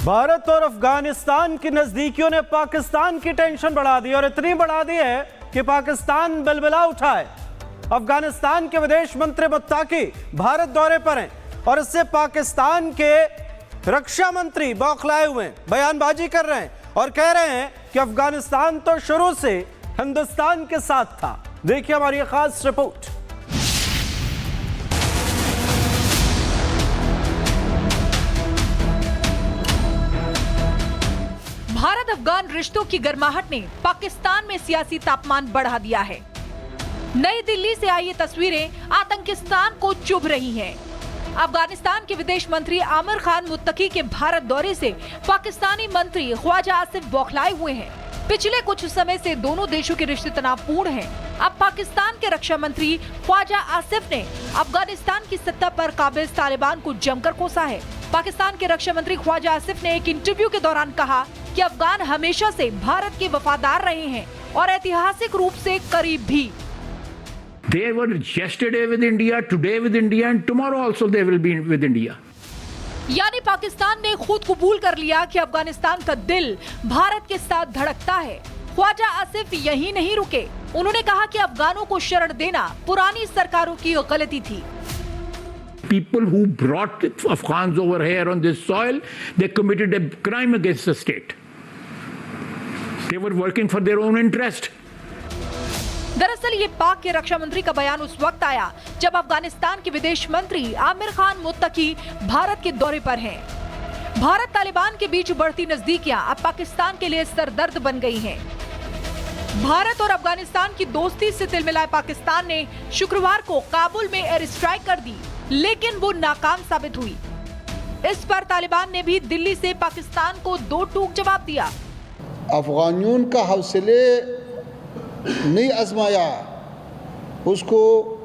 भारत और अफगानिस्तान की नजदीकियों ने पाकिस्तान की टेंशन बढ़ा दी और इतनी बढ़ा दी है कि पाकिस्तान बिलबिला उठा है। अफगानिस्तान के विदेश मंत्री मुत्ताकी भारत दौरे पर हैं और इससे पाकिस्तान के रक्षा मंत्री बौखलाए हुए हैं, बयानबाजी कर रहे हैं और कह रहे हैं कि अफगानिस्तान तो शुरू से हिंदुस्तान के साथ था। देखिए हमारी खास रिपोर्ट। भारत अफगान रिश्तों की गर्माहट ने पाकिस्तान में सियासी तापमान बढ़ा दिया है। नई दिल्ली से आई ये तस्वीरें आतंकिस्तान को चुभ रही हैं। अफगानिस्तान के विदेश मंत्री आमिर खान मुत्तकी के भारत दौरे से पाकिस्तानी मंत्री ख्वाजा आसिफ बौखलाए हुए हैं। पिछले कुछ समय से दोनों देशों के रिश्ते तनावपूर्ण हैं। अब पाकिस्तान के रक्षा मंत्री ख्वाजा आसिफ ने अफगानिस्तान की सत्ता पर काबिज तालिबान को जमकर कोसा है। पाकिस्तान के रक्षा मंत्री ख्वाजा आसिफ ने एक इंटरव्यू के दौरान कहा कि अफगान हमेशा से भारत के वफादार रहे हैं और ऐतिहासिक रूप से करीब भी। They were yesterday with India, today with India, and tomorrow also they will be with India. यानी पाकिस्तान ने खुद कबूल कर लिया कि अफगानिस्तान का दिल भारत के साथ धड़कता है। ख्वाजा आसिफ यही नहीं रुके, उन्होंने कहा कि अफगानों को शरण देना पुरानी सरकारों की गलती थी। People who brought Afghans over here on this soil, they committed a crime against the state. They were working for their own interest. दरअसल ये पाक के रक्षा मंत्री का बयान उस वक्त आया जब अफगानिस्तान के विदेश मंत्री आमिर खान मुत्तकी भारत के दौरे पर हैं। भारत तालिबान के बीच बढ़ती नजदीकियां अब पाकिस्तान के लिए सरदर्द बन गई हैं। भारत और अफगानिस्तान की दोस्ती से तिलमिलाए पाकिस्तान ने शुक्रवार को काबुल में एयर स्ट्राइक कर दी, लेकिन वो नाकाम साबित हुई। इस पर तालिबान ने भी दिल्ली से पाकिस्तान को दो टूक जवाब दिया। अफगानियों का हौसले नहीं आजमाया,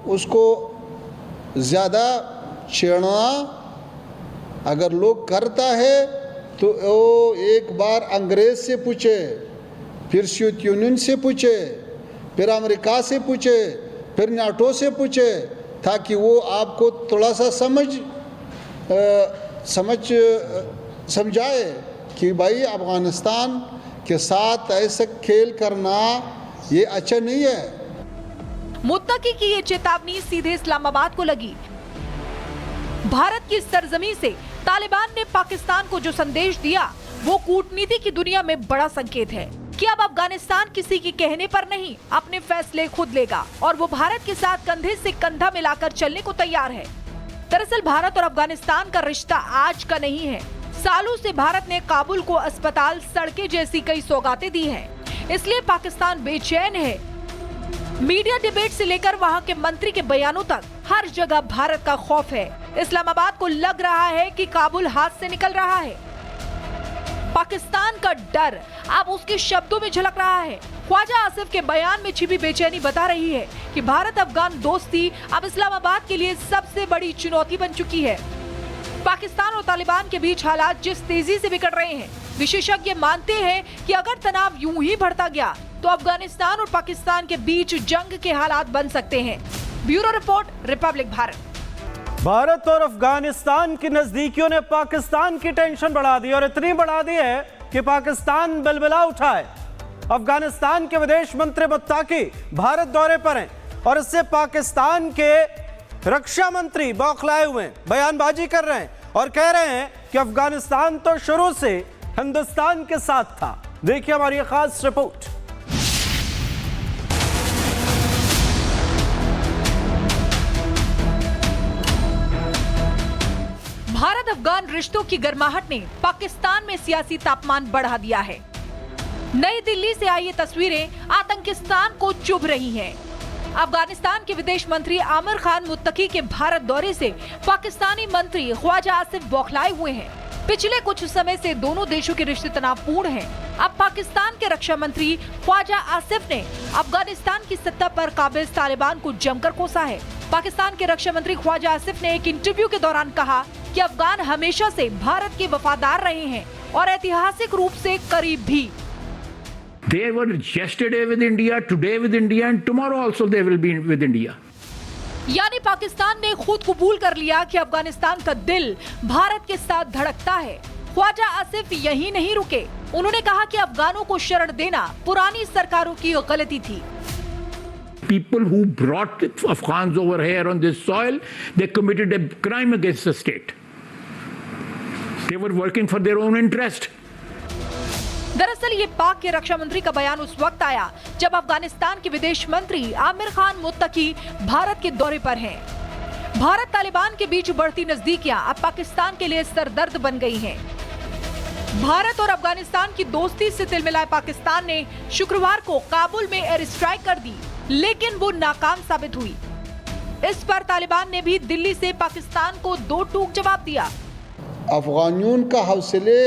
उसको ज्यादा छेड़ना अगर लोग करता है तो वो एक बार अंग्रेज से पूछे, फिर सोवियत यूनियन से पूछे, फिर अमेरिका से पूछे, फिर नाटो से पूछे, ताकि वो आपको थोड़ा सा समझाए कि भाई अफगानिस्तान के साथ ऐसा खेल करना ये अच्छा नहीं है। मुत्तकी की ये चेतावनी सीधे इस्लामाबाद को लगी। भारत की सरजमी से तालिबान ने पाकिस्तान को जो संदेश दिया वो कूटनीति की दुनिया में बड़ा संकेत है कि अब अफगानिस्तान किसी के कहने पर नहीं, अपने फैसले खुद लेगा और वो भारत के साथ कंधे से कंधा मिलाकर चलने को तैयार है। दरअसल भारत और अफगानिस्तान का रिश्ता आज का नहीं है। सालों से भारत ने काबुल को अस्पताल, सड़कें जैसी कई सौगातें दी हैं। इसलिए पाकिस्तान बेचैन है। मीडिया डिबेट से लेकर वहां के मंत्री के बयानों तक हर जगह भारत का खौफ है। इस्लामाबाद को लग रहा है कि काबुल हाथ से निकल रहा है। पाकिस्तान का डर अब उसके शब्दों में झलक रहा है। ख्वाजा आसिफ के बयान में छिपी बेचैनी बता रही है कि भारत अफगान दोस्ती अब इस्लामाबाद के लिए सबसे बड़ी चुनौती बन चुकी है। पाकिस्तान और तालिबान के बीच हालात जिस तेजी से बिगड़ रहे हैं, विशेषज्ञ मानते हैं कि अगर तनाव यूं ही बढ़ता गया तो अफगानिस्तान और पाकिस्तान के बीच जंग के हालात बन सकते हैं। Bureau report, Republic Bharat. Bharat और अफगानिस्तान की नजदीकियों ने पाकिस्तान की टेंशन बढ़ा दी और इतनी बढ़ा दी है कि पाकिस्तान बिलबिला उठा है। अफगानिस्तान के विदेश मंत्री मुत्ताकी भारत दौरे पर हैं और इससे पाकिस्तान के रक्षा मंत्री बौखलाए हुए हैं, बयानबाजी कर रहे हैं और कह रहे हैं कि अफगानिस्तान तो शुरू से हिंदुस्तान के साथ था। देखिए हमारी खास रिपोर्ट। भारत अफगान रिश्तों की गर्माहट ने पाकिस्तान में सियासी तापमान बढ़ा दिया है। नई दिल्ली से आई ये तस्वीरें आतंकिस्तान को चुभ रही हैं। अफगानिस्तान के विदेश मंत्री आमिर खान मुत्तकी के भारत दौरे से पाकिस्तानी मंत्री ख्वाजा आसिफ बौखलाए हुए हैं। पिछले कुछ समय से दोनों देशों के रिश्ते तनावपूर्ण हैं। अब पाकिस्तान के रक्षा मंत्री ख्वाजा आसिफ ने अफगानिस्तान की सत्ता पर काबिज तालिबान को जमकर कोसा है। पाकिस्तान के रक्षा मंत्री ख्वाजा आसिफ ने एक इंटरव्यू के दौरान कहा कि अफगान हमेशा से भारत के वफादार रहे हैं और ऐतिहासिक रूप से करीब भी। They were yesterday with India, today with India, and tomorrow also they will be with India. यानी पाकिस्तान ने खुद कबूल कर लिया कि अफगानिस्तान का दिल भारत के साथ धड़कता है। ख्वाजा आसिफ यही नहीं रुके, उन्होंने कहा कि अफगानों को शरण देना पुरानी सरकारों की गलती थी। People who brought Afghans over here on this soil, they committed a crime against the state. They were working for their own interest. दरअसल ये पाक के रक्षा मंत्री का बयान उस वक्त आया जब अफगानिस्तान के विदेश मंत्री आमिर खान मुत्तकी भारत के दौरे पर हैं। भारत तालिबान के बीच बढ़ती नजदीकियां अब पाकिस्तान के लिए सरदर्द बन गई हैं। भारत और अफगानिस्तान की दोस्ती से तिलमिलाए पाकिस्तान ने शुक्रवार को काबुल में एयर स्ट्राइक कर दी, लेकिन वो नाकाम साबित हुई। इस पर तालिबान ने भी दिल्ली से पाकिस्तान को दो टूक जवाब दिया। अफगानियों का हौसले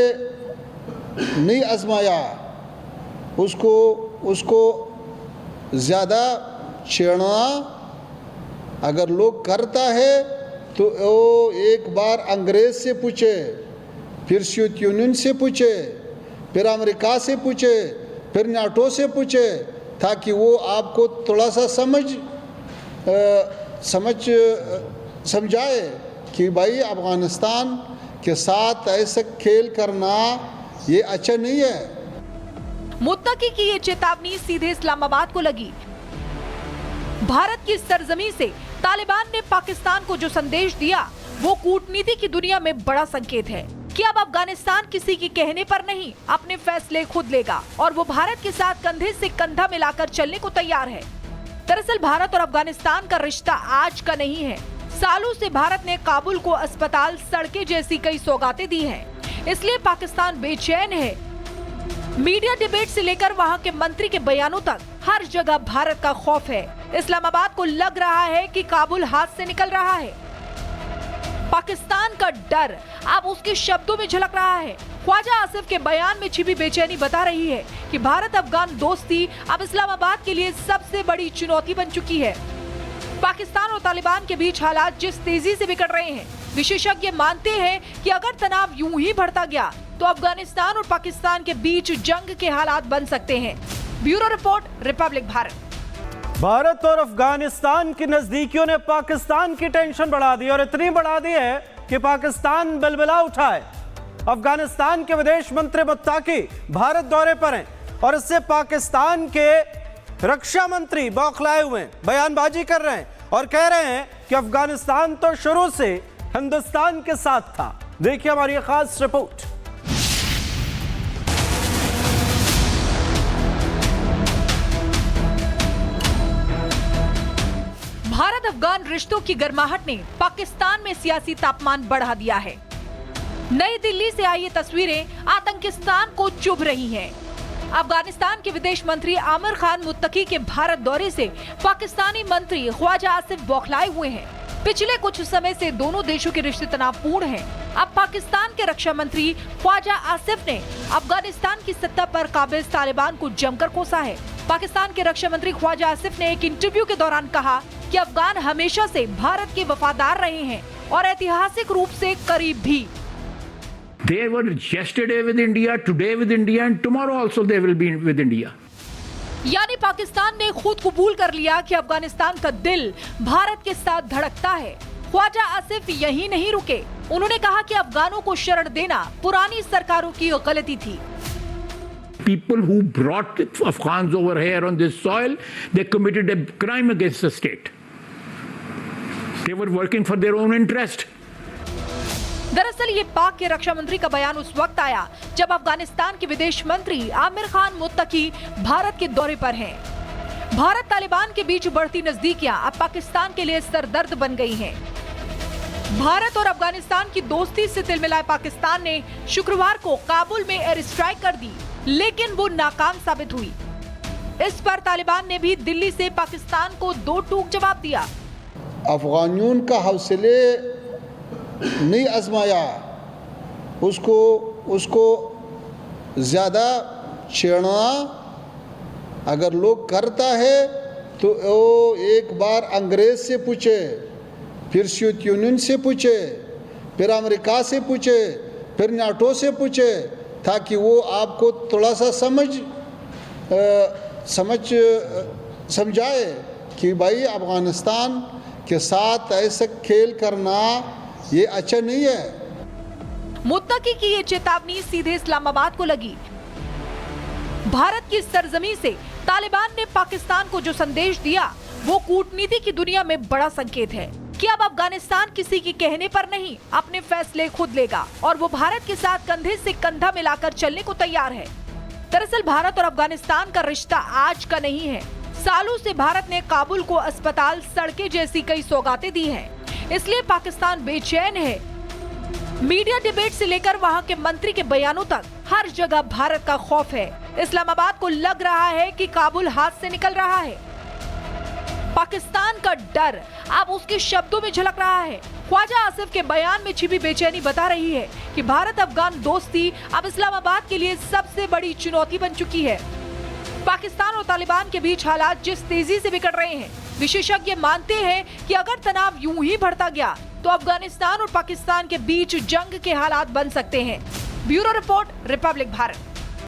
नहीं आजमाया, उसको ज़्यादा छेड़ना अगर लोग करता है तो वो एक बार अंग्रेज़ से पूछे, फिर सोवियत यूनियन से पूछे, फिर अमेरिका से पूछे, फिर नाटो से पूछे, ताकि वो आपको थोड़ा सा समझाए कि भाई अफगानिस्तान के साथ ऐसा खेल करना ये अच्छा नहीं है। मुत्तकी की ये चेतावनी सीधे इस्लामाबाद को लगी। भारत की सरजमी से तालिबान ने पाकिस्तान को जो संदेश दिया वो कूटनीति की दुनिया में बड़ा संकेत है कि अब अफगानिस्तान किसी के कहने पर नहीं अपने फैसले खुद लेगा और वो भारत के साथ कंधे से कंधा मिलाकर चलने को तैयार है। दरअसल भारत और अफगानिस्तान का रिश्ता आज का नहीं है। सालों से भारत ने काबुल को अस्पताल, सड़कें जैसी कई सौगातें दी हैं। इसलिए पाकिस्तान बेचैन है। मीडिया डिबेट से लेकर वहां के मंत्री के बयानों तक हर जगह भारत का खौफ है। इस्लामाबाद को लग रहा है कि काबुल हाथ से निकल रहा है। पाकिस्तान का डर अब उसके शब्दों में झलक रहा है। ख्वाजा आसिफ के बयान में छिपी बेचैनी बता रही है कि भारत अफगान दोस्ती अब इस्लामाबाद के लिए सबसे बड़ी चुनौती बन चुकी है। पाकिस्तान और तालिबान के बीच हालात जिस तेजी से बिगड़ रहे हैं, विशेषज्ञ मानते हैं कि अगर तनाव यूं ही बढ़ता गया तो अफगानिस्तान और पाकिस्तान के बीच जंग के हालात बन सकते हैं। Bureau report, Republic Bharat. Bharat और अफगानिस्तान की नजदीकियों ने पाकिस्तान की टेंशन बढ़ा दी और इतनी बढ़ा दी है कि पाकिस्तान बिलबिला उठा है। अफगानिस्तान के विदेश मंत्री मुत्ताकी भारत दौरे पर हैं और इससे पाकिस्तान के रक्षा मंत्री बौखलाए हुए हैं, बयानबाजी कर रहे हैं और कह रहे हैं कि अफगानिस्तान तो शुरू से हिंदुस्तान के साथ था। देखिए हमारी खास रिपोर्ट। भारत अफगान रिश्तों की गर्माहट ने पाकिस्तान में सियासी तापमान बढ़ा दिया है। नई दिल्ली से आई ये तस्वीरें आतंकिस्तान को चुभ रही हैं। अफगानिस्तान के विदेश मंत्री आमिर खान मुत्तकी के भारत दौरे से पाकिस्तानी मंत्री ख्वाजा आसिफ बौखलाए हुए हैं। पिछले कुछ समय से दोनों देशों के रिश्ते तनावपूर्ण हैं। अब पाकिस्तान के रक्षा मंत्री ख्वाजा आसिफ ने अफगानिस्तान की सत्ता पर काबिज तालिबान को जमकर कोसा है। पाकिस्तान के रक्षा मंत्री ख्वाजा आसिफ ने एक इंटरव्यू के दौरान कहा कि अफगान हमेशा से भारत के वफादार रहे हैं और ऐतिहासिक रूप से करीब भी। They were yesterday with India, today with India, and tomorrow also they will be with India. यानी पाकिस्तान ने खुद कबूल कर लिया कि अफगानिस्तान का दिल भारत के साथ धड़कता है। ख्वाजा आसिफ यही नहीं रुके, उन्होंने कहा कि अफगानों को शरण देना पुरानी सरकारों की गलती थी। People who brought Afghans over here on this soil, they committed a crime against the state. They were working for their own interest. दरअसल ये पाक के रक्षा मंत्री का बयान उस वक्त आया जब अफगानिस्तान के विदेश मंत्री आमिर खान मुत्तकी भारत के दौरे पर हैं। भारत तालिबान के बीच बढ़ती नजदीकियां अब पाकिस्तान के लिए सरदर्द बन गई हैं। भारत और अफगानिस्तान की दोस्ती से तिलमिलाए पाकिस्तान ने शुक्रवार को काबुल में एयर स्ट्राइक कर दी, लेकिन वो नाकाम साबित हुई। इस पर तालिबान ने भी दिल्ली से पाकिस्तान को दो टूक जवाब दिया। अफगानियों का हौसले नहीं आजमाया, उसको ज़्यादा छेड़ना अगर लोग करता है तो वो एक बार अंग्रेज़ से पूछे, फिर सोवियत यूनियन से पूछे, फिर अमेरिका से पूछे, फिर नाटो से पूछे, ताकि वो आपको थोड़ा सा समझाए कि भाई अफगानिस्तान के साथ ऐसा खेल करना ये अच्छा नहीं है। मुत्तकी की ये चेतावनी सीधे इस्लामाबाद को लगी। भारत की सरजमी से तालिबान ने पाकिस्तान को जो संदेश दिया वो कूटनीति की दुनिया में बड़ा संकेत है कि अब अफगानिस्तान किसी के कहने पर नहीं, अपने फैसले खुद लेगा और वो भारत के साथ कंधे से कंधा मिलाकर चलने को तैयार है। दरअसल भारत और अफगानिस्तान का रिश्ता आज का नहीं है। सालों से भारत ने काबुल को अस्पताल, सड़कें जैसी कई सौगातें दी हैं। इसलिए पाकिस्तान बेचैन है। मीडिया डिबेट से लेकर वहां के मंत्री के बयानों तक हर जगह भारत का खौफ है। इस्लामाबाद को लग रहा है कि काबुल हाथ से निकल रहा है। पाकिस्तान का डर अब उसके शब्दों में झलक रहा है। ख्वाजा आसिफ के बयान में छिपी बेचैनी बता रही है कि भारत अफगान दोस्ती अब इस्लामाबाद के लिए सबसे बड़ी चुनौती बन चुकी है। पाकिस्तान और तालिबान के बीच हालात जिस तेजी से बिगड़ रहे हैं, विशेषज्ञ मानते हैं कि अगर तनाव यूं ही बढ़ता गया तो अफगानिस्तान और पाकिस्तान के बीच जंग के हालात बन सकते हैं। Bureau report, Republic Bharat.